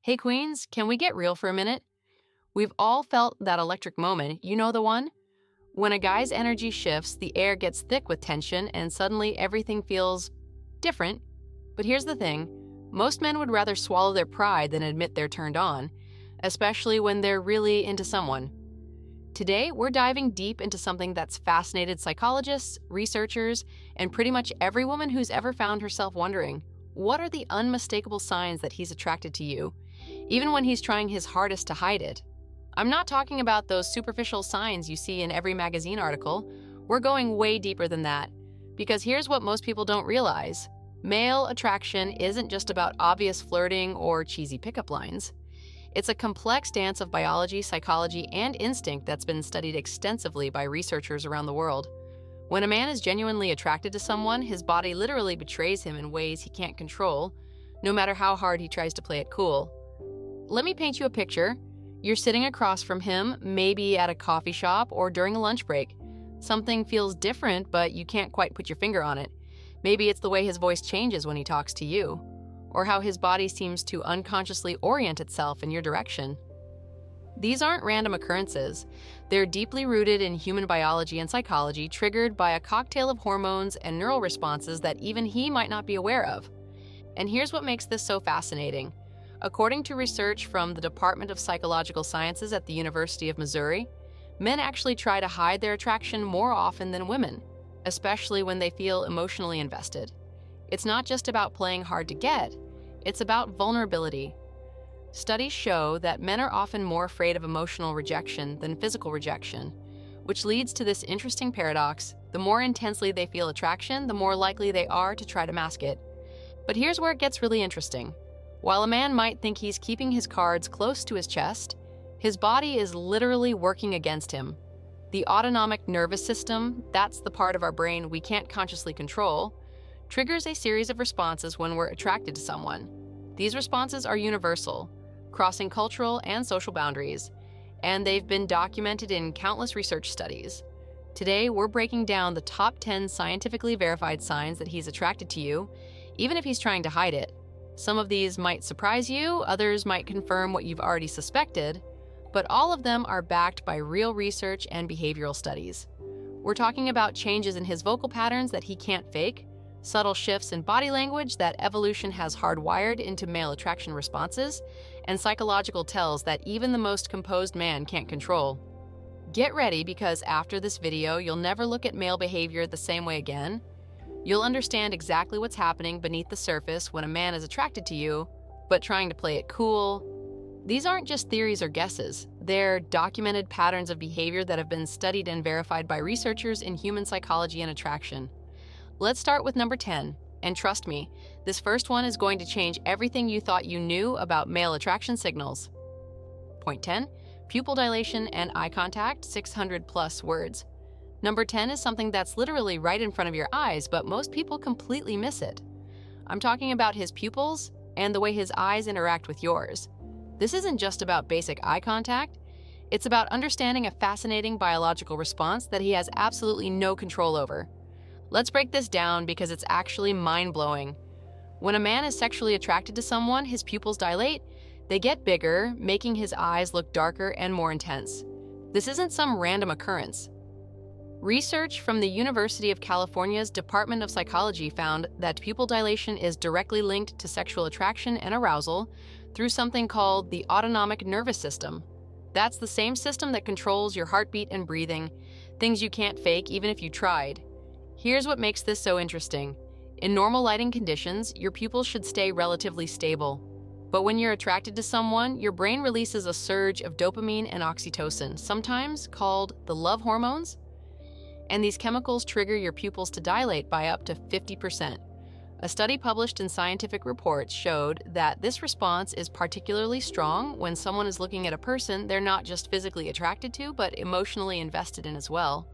Hey Queens, can we get real for a minute? We've all felt that electric moment, you know the one? When a guy's energy shifts, the air gets thick with tension and suddenly everything feels different. But here's the thing, most men would rather swallow their pride than admit they're turned on, especially when they're really into someone. Today, we're diving deep into something that's fascinated psychologists, researchers, and pretty much every woman who's ever found herself wondering, what are the unmistakable signs that he's attracted to you, even when he's trying his hardest to hide it? I'm not talking about those superficial signs you see in every magazine article. We're going way deeper than that. Because here's what most people don't realize. Male attraction isn't just about obvious flirting or cheesy pickup lines. It's a complex dance of biology, psychology, and instinct that's been studied extensively by researchers around the world. When a man is genuinely attracted to someone, his body literally betrays him in ways he can't control, no matter how hard he tries to play it cool. Let me paint you a picture. You're sitting across from him, maybe at a coffee shop or during a lunch break. Something feels different, but you can't quite put your finger on it. Maybe it's the way his voice changes when he talks to you, or how his body seems to unconsciously orient itself in your direction. These aren't random occurrences. They're deeply rooted in human biology and psychology, triggered by a cocktail of hormones and neural responses that even he might not be aware of. And here's what makes this so fascinating. According to research from the Department of Psychological Sciences at the University of Missouri, men actually try to hide their attraction more often than women, especially when they feel emotionally invested. It's not just about playing hard to get, it's about vulnerability. Studies show that men are often more afraid of emotional rejection than physical rejection, which leads to this interesting paradox. The more intensely they feel attraction, the more likely they are to try to mask it. But here's where it gets really interesting. While a man might think he's keeping his cards close to his chest, his body is literally working against him. The autonomic nervous system, that's the part of our brain we can't consciously control, triggers a series of responses when we're attracted to someone. These responses are universal, crossing cultural and social boundaries, and they've been documented in countless research studies. Today, we're breaking down the top 10 scientifically verified signs that he's attracted to you, even if he's trying to hide it. Some of these might surprise you, others might confirm what you've already suspected, but all of them are backed by real research and behavioral studies. We're talking about changes in his vocal patterns that he can't fake, subtle shifts in body language that evolution has hardwired into male attraction responses, and psychological tells that even the most composed man can't control. Get ready, because after this video, you'll never look at male behavior the same way again. You'll understand exactly what's happening beneath the surface when a man is attracted to you, but trying to play it cool. These aren't just theories or guesses. They're documented patterns of behavior that have been studied and verified by researchers in human psychology and attraction. Let's start with number 10. And trust me, this first one is going to change everything you thought you knew about male attraction signals. Point 10. Pupil dilation and eye contact, 600 plus words. Number 10 is something that's literally right in front of your eyes, but most people completely miss it. I'm talking about his pupils and the way his eyes interact with yours. This isn't just about basic eye contact. It's about understanding a fascinating biological response that he has absolutely no control over. Let's break this down because it's actually mind-blowing. When a man is sexually attracted to someone, his pupils dilate, they get bigger, making his eyes look darker and more intense. This isn't some random occurrence. Research from the University of California's Department of Psychology found that pupil dilation is directly linked to sexual attraction and arousal through something called the autonomic nervous system. That's the same system that controls your heartbeat and breathing, things you can't fake even if you tried. Here's what makes this so interesting. In normal lighting conditions, your pupils should stay relatively stable. But when you're attracted to someone, your brain releases a surge of dopamine and oxytocin, sometimes called the love hormones. And these chemicals trigger your pupils to dilate by up to 50%. A study published in Scientific Reports showed that this response is particularly strong when someone is looking at a person they're not just physically attracted to, but emotionally invested in as well.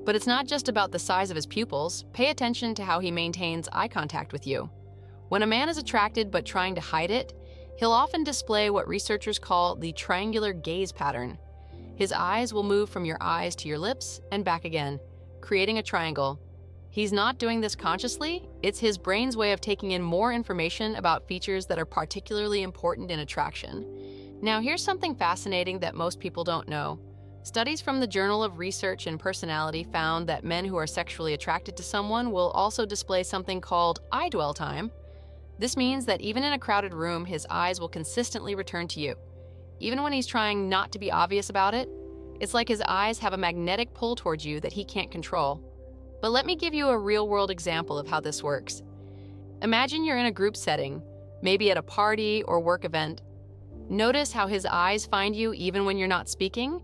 But it's not just about the size of his pupils. Pay attention to how he maintains eye contact with you. When a man is attracted but trying to hide it, he'll often display what researchers call the triangular gaze pattern. His eyes will move from your eyes to your lips and back again, creating a triangle. He's not doing this consciously, It's his brain's way of taking in more information about features that are particularly important in attraction. Now, here's something fascinating that most people don't know. Studies from the Journal of Research and Personality found that men who are sexually attracted to someone will also display something called eye dwell time. This means that even in a crowded room, his eyes will consistently return to you. Even when he's trying not to be obvious about it, it's like his eyes have a magnetic pull towards you that he can't control. But let me give you a real-world example of how this works. Imagine you're in a group setting, maybe at a party or work event. Notice how his eyes find you even when you're not speaking.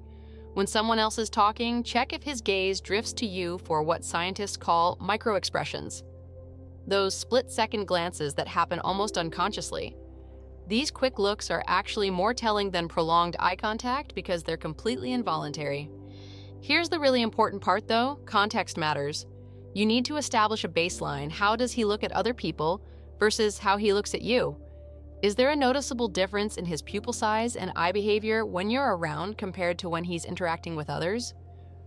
When someone else is talking, check if his gaze drifts to you for what scientists call microexpressions. Those split-second glances that happen almost unconsciously. These quick looks are actually more telling than prolonged eye contact because they're completely involuntary. Here's the really important part though, context matters. You need to establish a baseline. How does he look at other people versus how he looks at you? Is there a noticeable difference in his pupil size and eye behavior when you're around compared to when he's interacting with others?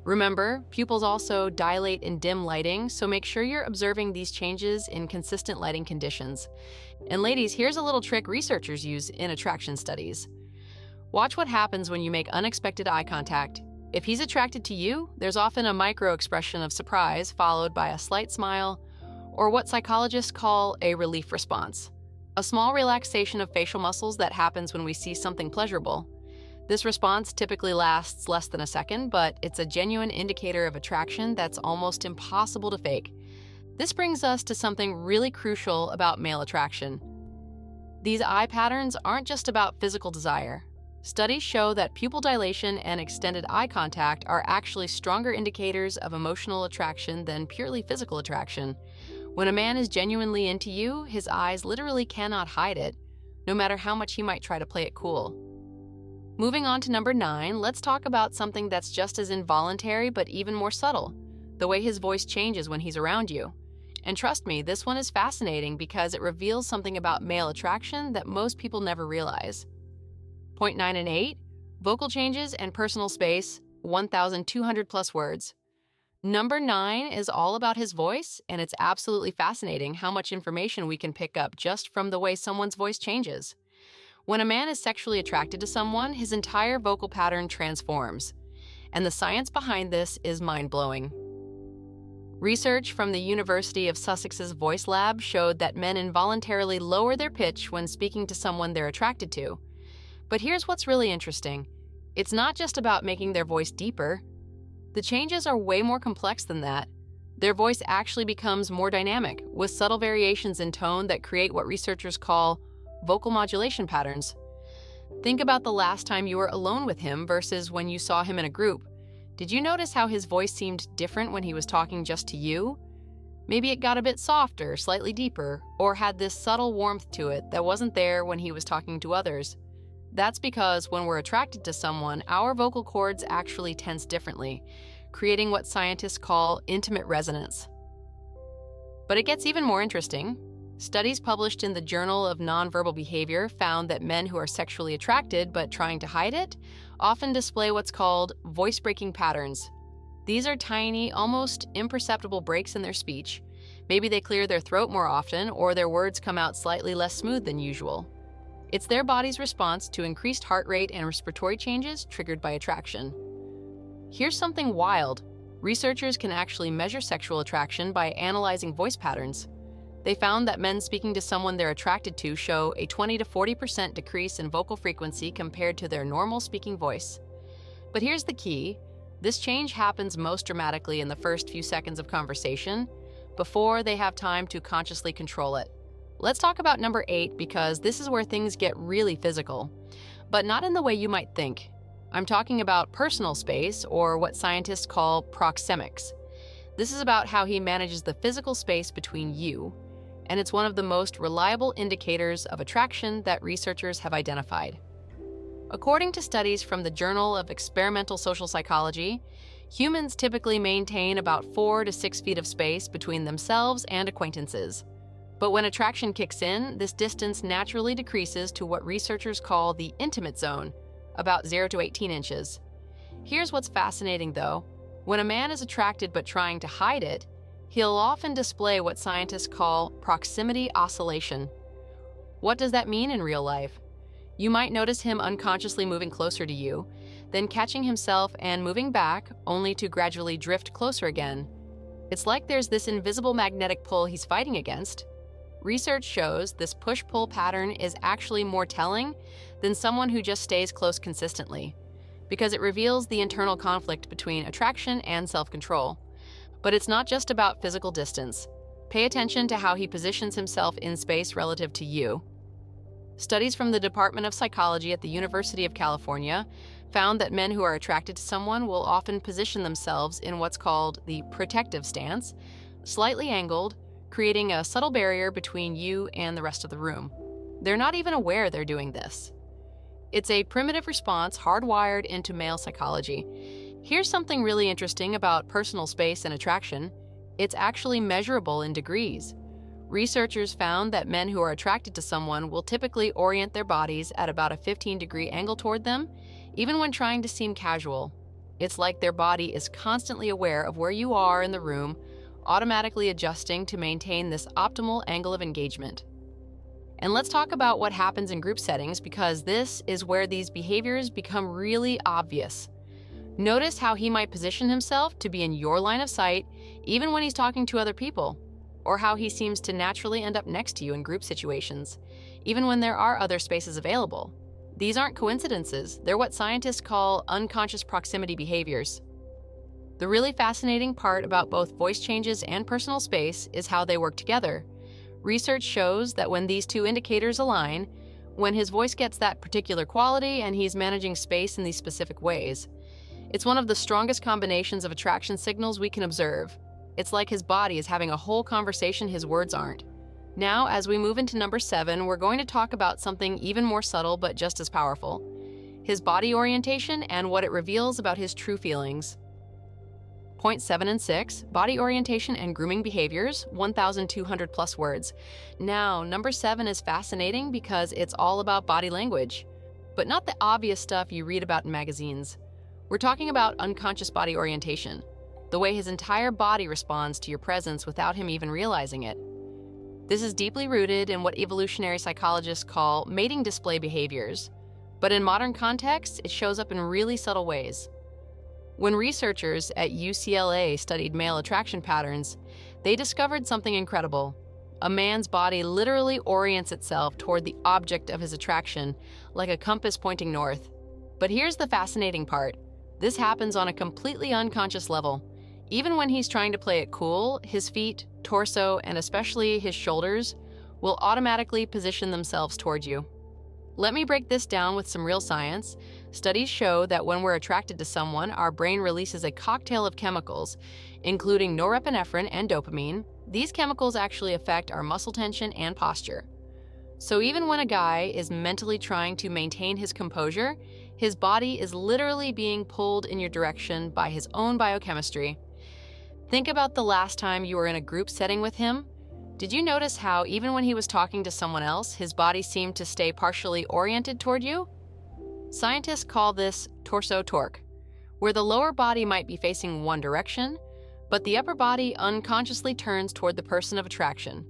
Remember, pupils also dilate in dim lighting, so make sure you're observing these changes in consistent lighting conditions. And ladies, here's a little trick researchers use in attraction studies. Watch what happens when you make unexpected eye contact. If he's attracted to you, there's often a micro-expression of surprise followed by a slight smile, or what psychologists call a relief response. A small relaxation of facial muscles that happens when we see something pleasurable. This response typically lasts less than a second, but it's a genuine indicator of attraction that's almost impossible to fake. This brings us to something really crucial about male attraction. These eye patterns aren't just about physical desire. Studies show that pupil dilation and extended eye contact are actually stronger indicators of emotional attraction than purely physical attraction. When a man is genuinely into you, his eyes literally cannot hide it, no matter how much he might try to play it cool. Moving on to number 9, let's talk about something that's just as involuntary but even more subtle, the way his voice changes when he's around you. And trust me, this one is fascinating because it reveals something about male attraction that most people never realize. Point 9 and 8, vocal changes and personal space, 1,200 plus words. Number 9 is all about his voice, and it's absolutely fascinating how much information we can pick up just from the way someone's voice changes. When a man is sexually attracted to someone, his entire vocal pattern transforms, and the science behind this is mind-blowing. Research from the University of Sussex's Voice Lab showed that men involuntarily lower their pitch when speaking to someone they're attracted to. But here's what's really interesting. It's not just about making their voice deeper. The changes are way more complex than that. Their voice actually becomes more dynamic, with subtle variations in tone that create what researchers call vocal modulation patterns. Think about the last time you were alone with him versus when you saw him in a group. Did you notice how his voice seemed different when he was talking just to you? Maybe it got a bit softer, slightly deeper, or had this subtle warmth to it that wasn't there when he was talking to others. That's because when we're attracted to someone, our vocal cords actually tense differently, creating what scientists call intimate resonance. But it gets even more interesting. Studies published in the Journal of Nonverbal Behavior found that men who are sexually attracted but trying to hide it often display what's called voice-breaking patterns. These are tiny, almost imperceptible breaks in their speech. Maybe they clear their throat more often, or their words come out slightly less smooth than usual. It's their body's response to increased heart rate and respiratory changes triggered by attraction. Here's something wild. Researchers can actually measure sexual attraction by analyzing voice patterns. They found that men speaking to someone they're attracted to show a 20 to 40% decrease in vocal frequency compared to their normal speaking voice. But here's the key. This change happens most dramatically in the first few seconds of conversation, before they have time to consciously control it. Let's talk about number 8 because this is where things get really physical, but not in the way you might think. I'm talking about personal space, or what scientists call proxemics. This is about how he manages the physical space between you, and it's one of the most reliable indicators of attraction that researchers have identified. According to studies from the Journal of Experimental Social Psychology, humans typically maintain about 4 to 6 feet of space between themselves and acquaintances. But when attraction kicks in, this distance naturally decreases to what researchers call the intimate zone, about 0 to 18 inches. Here's what's fascinating though. When a man is attracted but trying to hide it, He'll often display what scientists call proximity oscillation. What does that mean in real life? You might notice him unconsciously moving closer to you, then catching himself and moving back, only to gradually drift closer again. It's like there's this invisible magnetic pull he's fighting against. Research shows this push-pull pattern is actually more telling than someone who just stays close consistently, because it reveals the internal conflict between attraction and self-control. But it's not just about physical distance. Pay attention to how he positions himself in space relative to you. Studies from the Department of Psychology at the University of California found that men who are attracted to someone will often position themselves in what's called the protective stance, slightly angled, creating a subtle barrier between you and the rest of the room. They're not even aware they're doing this. It's a primitive response hardwired into male psychology. Here's something really interesting about personal space and attraction. It's actually measurable in degrees. Researchers found that men who are attracted to someone will typically orient their bodies at about a 15-degree angle toward them, even when trying to seem casual. It's like their body is constantly aware of where you are in the room, automatically adjusting to maintain this optimal angle of engagement. And let's talk about what happens in group settings, because this is where these behaviors become really obvious. Notice how he might position himself to be in your line of sight, even when he's talking to other people, or how he seems to naturally end up next to you in group situations, even when there are other spaces available. These aren't coincidences, they're what scientists call unconscious proximity behaviors. The really fascinating part about both voice changes and personal space is how they work together. Research shows that when these two indicators align, when his voice gets that particular quality and he's managing space in these specific ways, it's one of the strongest combinations of attraction signals we can observe. It's like his body is having a whole conversation his words aren't. Now, as we move into number 7, we're going to talk about something even more subtle but just as powerful: his body orientation and what it reveals about his true feelings. Points 7 and 6, body orientation and grooming behaviors, 1,200 plus words. Now, number 7 is fascinating because it's all about body language, but not the obvious stuff you read about in magazines. We're talking about unconscious body orientation, the way his entire body responds to your presence without him even realizing it. This is deeply rooted in what evolutionary psychologists call mating display behaviors, but in modern contexts, it shows up in really subtle ways. When researchers at UCLA studied male attraction patterns, they discovered something incredible. A man's body literally orients itself toward the object of his attraction, like a compass pointing north. But here's the fascinating part. This happens on a completely unconscious level. Even when he's trying to play it cool, his feet, torso, and especially his shoulders will automatically position themselves toward you. Let me break this down with some real science. Studies show that when we're attracted to someone, our brain releases a cocktail of chemicals, including norepinephrine and dopamine. These chemicals actually affect our muscle tension and posture. So even when a guy is mentally trying to maintain his composure, his body is literally being pulled in your direction by his own biochemistry. Think about the last time you were in a group setting with him. Did you notice how even when he was talking to someone else, his body seemed to stay partially oriented toward you? Scientists call this torso torque, where the lower body might be facing one direction, but the upper body unconsciously turns toward the person of attraction.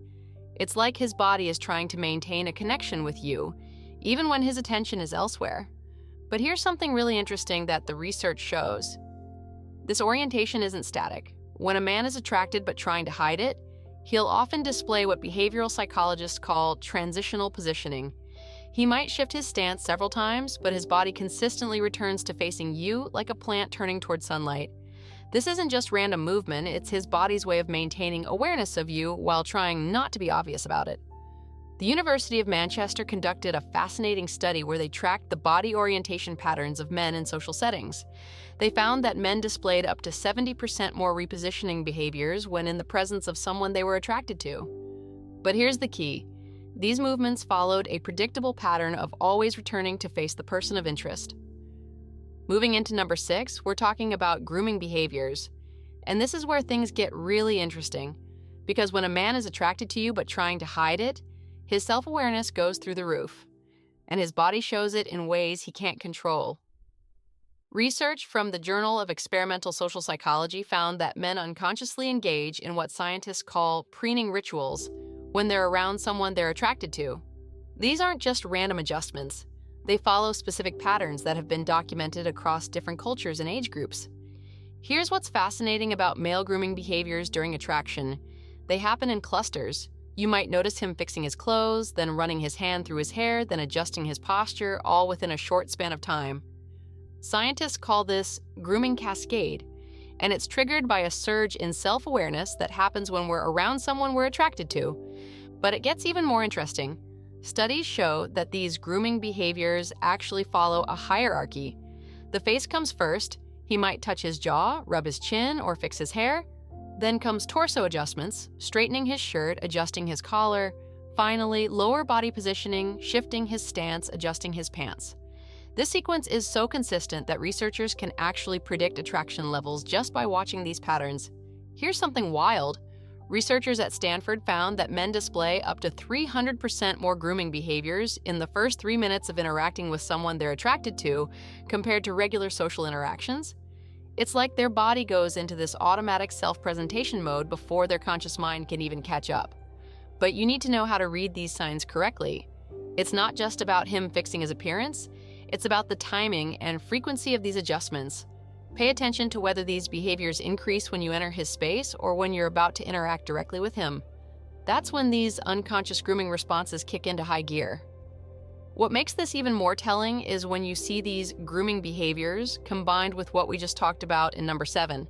It's like his body is trying to maintain a connection with you, even when his attention is elsewhere. But here's something really interesting that the research shows. This orientation isn't static. When a man is attracted but trying to hide it, he'll often display what behavioral psychologists call transitional positioning. He might shift his stance several times, but his body consistently returns to facing you like a plant turning toward sunlight. This isn't just random movement, it's his body's way of maintaining awareness of you while trying not to be obvious about it. The University of Manchester conducted a fascinating study where they tracked the body orientation patterns of men in social settings. They found that men displayed up to 70% more repositioning behaviors when in the presence of someone they were attracted to. But here's the key. These movements followed a predictable pattern of always returning to face the person of interest. Moving into number 6, we're talking about grooming behaviors. And this is where things get really interesting, because when a man is attracted to you but trying to hide it, his self-awareness goes through the roof, and his body shows it in ways he can't control. Research from the Journal of Experimental Social Psychology found that men unconsciously engage in what scientists call preening rituals when they're around someone they're attracted to. These aren't just random adjustments. They follow specific patterns that have been documented across different cultures and age groups. Here's what's fascinating about male grooming behaviors during attraction. They happen in clusters. You might notice him fixing his clothes, then running his hand through his hair, then adjusting his posture, all within a short span of time. Scientists call this grooming cascade, and it's triggered by a surge in self-awareness that happens when we're around someone we're attracted to. But it gets even more interesting. Studies show that these grooming behaviors actually follow a hierarchy. The face comes first. He might touch his jaw, rub his chin, or fix his hair. Then comes torso adjustments, straightening his shirt, adjusting his collar. Finally, lower body positioning, shifting his stance, adjusting his pants. This sequence is so consistent that researchers can actually predict attraction levels just by watching these patterns. Here's something wild. Researchers at Stanford found that men display up to 300% more grooming behaviors in the first 3 minutes of interacting with someone they're attracted to compared to regular social interactions. It's like their body goes into this automatic self-presentation mode before their conscious mind can even catch up. But you need to know how to read these signs correctly. It's not just about him fixing his appearance. It's about the timing and frequency of these adjustments. Pay attention to whether these behaviors increase when you enter his space or when you're about to interact directly with him. That's when these unconscious grooming responses kick into high gear. What makes this even more telling is when you see these grooming behaviors combined with what we just talked about in number 7,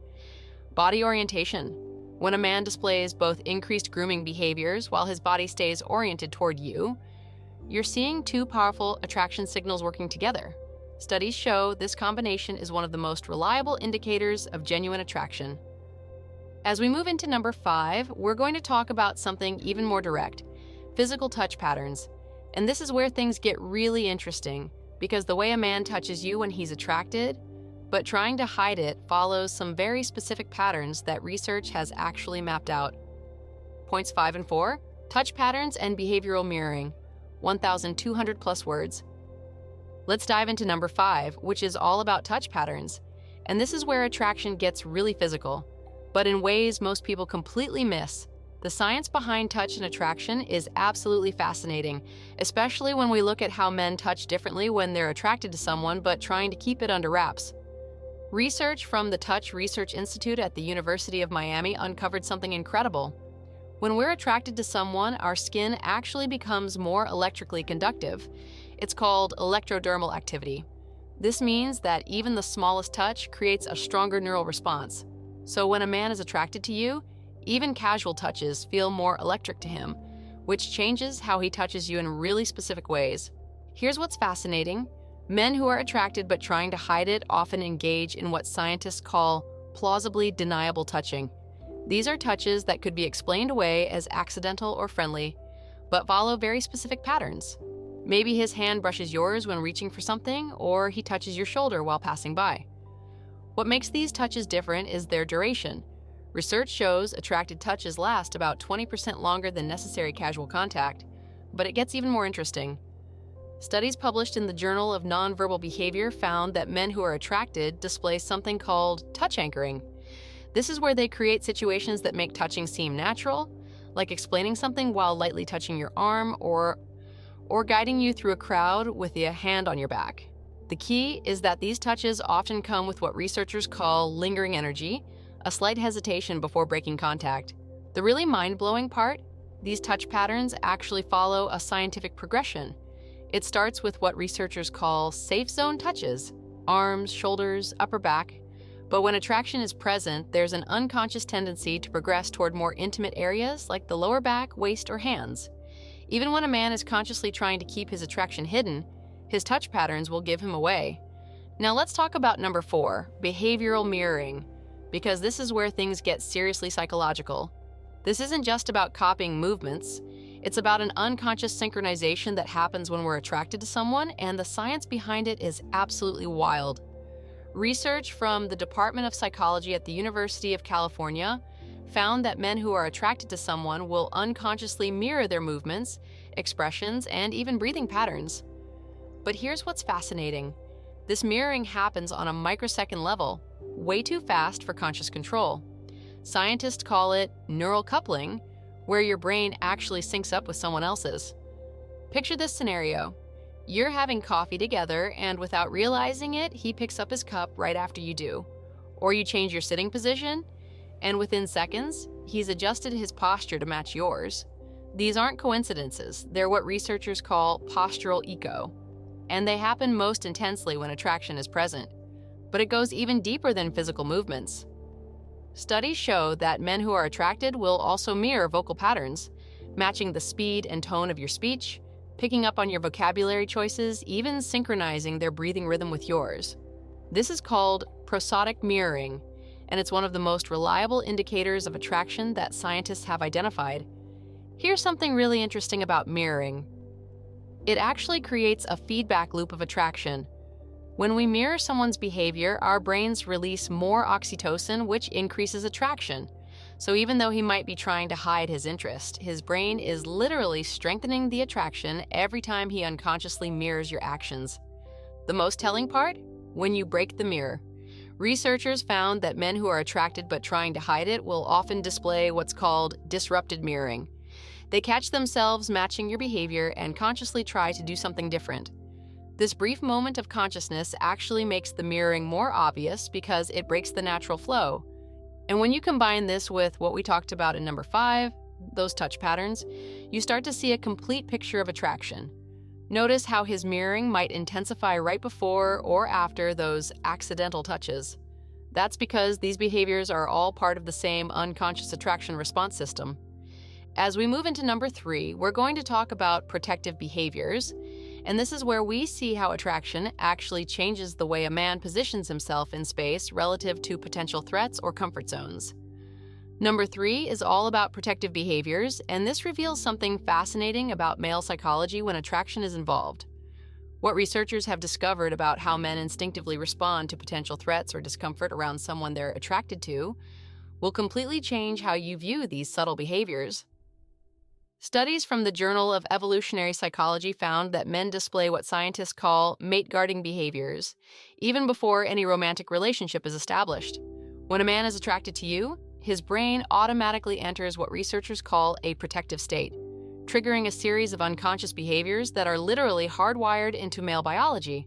body orientation. When a man displays both increased grooming behaviors while his body stays oriented toward you, you're seeing two powerful attraction signals working together. Studies show this combination is one of the most reliable indicators of genuine attraction. As we move into number 5, we're going to talk about something even more direct, physical touch patterns. And this is where things get really interesting, because the way a man touches you when he's attracted, but trying to hide it, follows some very specific patterns that research has actually mapped out. Points 5 and 4, touch patterns and behavioral mirroring. 1,200 plus words. Let's dive into number 5, which is all about touch patterns. And this is where attraction gets really physical, but in ways most people completely miss. The science behind touch and attraction is absolutely fascinating, especially when we look at how men touch differently when they're attracted to someone but trying to keep it under wraps. Research from the Touch Research Institute at the University of Miami uncovered something incredible. When we're attracted to someone, our skin actually becomes more electrically conductive. It's called electrodermal activity. This means that even the smallest touch creates a stronger neural response. So when a man is attracted to you, even casual touches feel more electric to him, which changes how he touches you in really specific ways. Here's what's fascinating. Men who are attracted but trying to hide it often engage in what scientists call plausibly deniable touching. These are touches that could be explained away as accidental or friendly, but follow very specific patterns. Maybe his hand brushes yours when reaching for something, or he touches your shoulder while passing by. What makes these touches different is their duration. Research shows attracted touches last about 20% longer than necessary casual contact, but it gets even more interesting. Studies published in the Journal of Nonverbal Behavior found that men who are attracted display something called touch anchoring. This is where they create situations that make touching seem natural, like explaining something while lightly touching your arm or guiding you through a crowd with a hand on your back. The key is that these touches often come with what researchers call lingering energy, a slight hesitation before breaking contact. The really mind-blowing part? These touch patterns actually follow a scientific progression. It starts with what researchers call safe zone touches, arms, shoulders, upper back. But when attraction is present, there's an unconscious tendency to progress toward more intimate areas like the lower back, waist, or hands. Even when a man is consciously trying to keep his attraction hidden, his touch patterns will give him away. Now let's talk about number 4, behavioral mirroring, because this is where things get seriously psychological. This isn't just about copying movements. It's about an unconscious synchronization that happens when we're attracted to someone, and the science behind it is absolutely wild. Research from the Department of Psychology at the University of California found that men who are attracted to someone will unconsciously mirror their movements, expressions, and even breathing patterns. But here's what's fascinating. This mirroring happens on a microsecond level, way too fast for conscious control. Scientists call it neural coupling, where your brain actually syncs up with someone else's. Picture this scenario. You're having coffee together, and without realizing it, he picks up his cup right after you do. Or you change your sitting position, and within seconds, he's adjusted his posture to match yours. These aren't coincidences. They're what researchers call postural echo, and they happen most intensely when attraction is present. But it goes even deeper than physical movements. Studies show that men who are attracted will also mirror vocal patterns, matching the speed and tone of your speech, picking up on your vocabulary choices, even synchronizing their breathing rhythm with yours. This is called prosodic mirroring, and it's one of the most reliable indicators of attraction that scientists have identified. Here's something really interesting about mirroring. It actually creates a feedback loop of attraction. When we mirror someone's behavior, our brains release more oxytocin, which increases attraction. So even though he might be trying to hide his interest, his brain is literally strengthening the attraction every time he unconsciously mirrors your actions. The most telling part? When you break the mirror. Researchers found that men who are attracted but trying to hide it will often display what's called disrupted mirroring. They catch themselves matching your behavior and consciously try to do something different. This brief moment of consciousness actually makes the mirroring more obvious because it breaks the natural flow. And when you combine this with what we talked about in number 5, those touch patterns, you start to see a complete picture of attraction. Notice how his mirroring might intensify right before or after those accidental touches. That's because these behaviors are all part of the same unconscious attraction response system. As we move into number 3, we're going to talk about protective behaviors, and this is where we see how attraction actually changes the way a man positions himself in space relative to potential threats or comfort zones. Number 3 is all about protective behaviors, and this reveals something fascinating about male psychology when attraction is involved. What researchers have discovered about how men instinctively respond to potential threats or discomfort around someone they're attracted to will completely change how you view these subtle behaviors. Studies from the Journal of Evolutionary Psychology found that men display what scientists call mate-guarding behaviors, even before any romantic relationship is established. When a man is attracted to you, his brain automatically enters what researchers call a protective state, triggering a series of unconscious behaviors that are literally hardwired into male biology.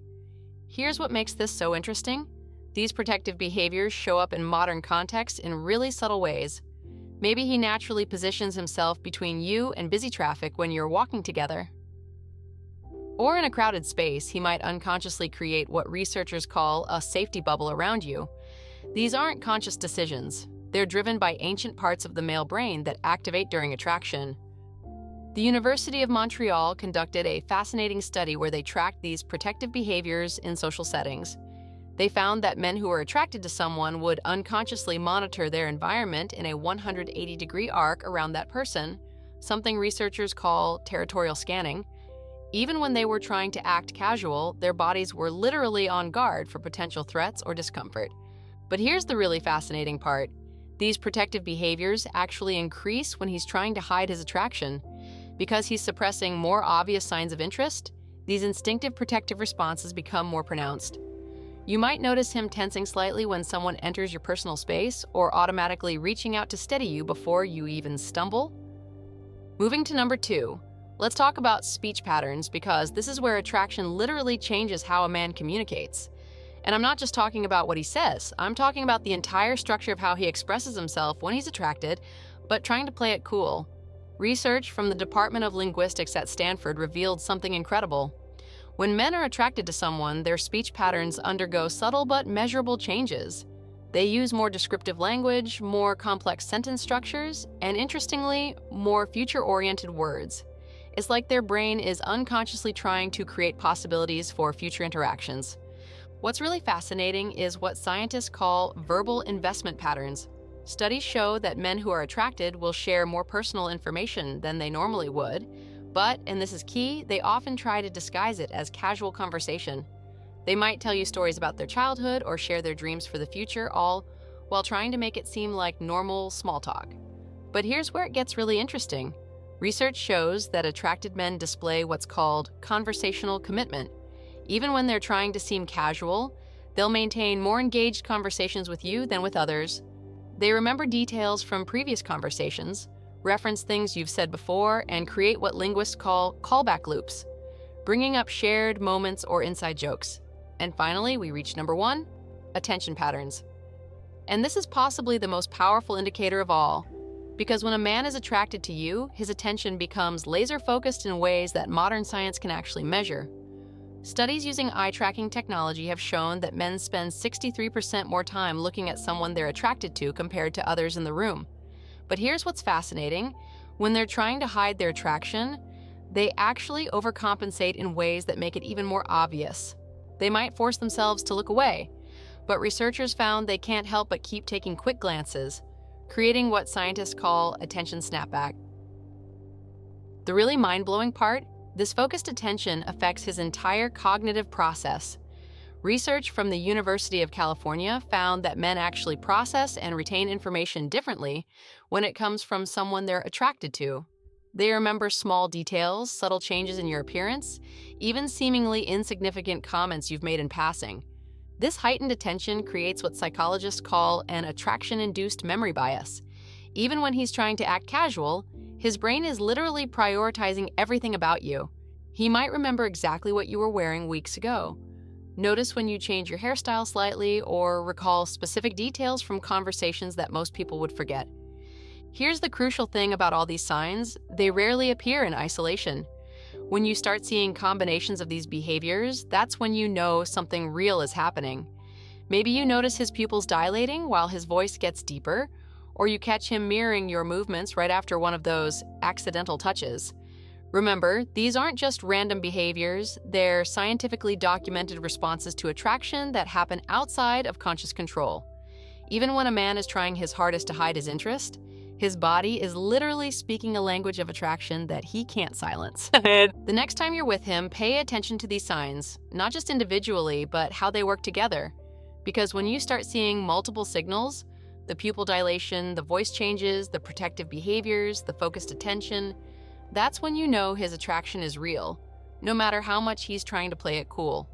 Here's what makes this so interesting. These protective behaviors show up in modern contexts in really subtle ways. Maybe he naturally positions himself between you and busy traffic when you're walking together. Or in a crowded space, he might unconsciously create what researchers call a safety bubble around you. These aren't conscious decisions. They're driven by ancient parts of the male brain that activate during attraction. The University of Montreal conducted a fascinating study where they tracked these protective behaviors in social settings. They found that men who were attracted to someone would unconsciously monitor their environment in a 180-degree arc around that person, something researchers call territorial scanning. Even when they were trying to act casual, their bodies were literally on guard for potential threats or discomfort. But here's the really fascinating part. These protective behaviors actually increase when he's trying to hide his attraction. Because he's suppressing more obvious signs of interest, these instinctive protective responses become more pronounced. You might notice him tensing slightly when someone enters your personal space or automatically reaching out to steady you before you even stumble. Moving to number 2, let's talk about speech patterns because this is where attraction literally changes how a man communicates. And I'm not just talking about what he says, I'm talking about the entire structure of how he expresses himself when he's attracted, but trying to play it cool. Research from the Department of Linguistics at Stanford revealed something incredible. When men are attracted to someone, their speech patterns undergo subtle but measurable changes. They use more descriptive language, more complex sentence structures, and interestingly, more future-oriented words. It's like their brain is unconsciously trying to create possibilities for future interactions. What's really fascinating is what scientists call verbal investment patterns. Studies show that men who are attracted will share more personal information than they normally would, but, and this is key, they often try to disguise it as casual conversation. They might tell you stories about their childhood or share their dreams for the future, all while trying to make it seem like normal small talk. But here's where it gets really interesting. Research shows that attracted men display what's called conversational commitment. Even when they're trying to seem casual, they'll maintain more engaged conversations with you than with others. They remember details from previous conversations, reference things you've said before, and create what linguists call callback loops, bringing up shared moments or inside jokes. And finally, we reach number 1, attention patterns. And this is possibly the most powerful indicator of all, because when a man is attracted to you, his attention becomes laser-focused in ways that modern science can actually measure. Studies using eye-tracking technology have shown that men spend 63% more time looking at someone they're attracted to compared to others in the room. But here's what's fascinating. When they're trying to hide their attraction, they actually overcompensate in ways that make it even more obvious. They might force themselves to look away, but researchers found they can't help but keep taking quick glances, creating what scientists call attention snapback. The really mind-blowing part? This focused attention affects his entire cognitive process. Research from the University of California found that men actually process and retain information differently when it comes from someone they're attracted to. They remember small details, subtle changes in your appearance, even seemingly insignificant comments you've made in passing. This heightened attention creates what psychologists call an attraction-induced memory bias. Even when he's trying to act casual, his brain is literally prioritizing everything about you. He might remember exactly what you were wearing weeks ago, notice when you change your hairstyle slightly, or recall specific details from conversations that most people would forget. Here's the crucial thing about all these signs: they rarely appear in isolation. When you start seeing combinations of these behaviors, that's when you know something real is happening. Maybe you notice his pupils dilating while his voice gets deeper, or you catch him mirroring your movements right after one of those accidental touches. Remember, these aren't just random behaviors, they're scientifically documented responses to attraction that happen outside of conscious control. Even when a man is trying his hardest to hide his interest, his body is literally speaking a language of attraction that he can't silence. The next time you're with him, pay attention to these signs, not just individually, but how they work together. Because when you start seeing multiple signals, the pupil dilation, the voice changes, the protective behaviors, the focused attention, that's when you know his attraction is real, no matter how much he's trying to play it cool.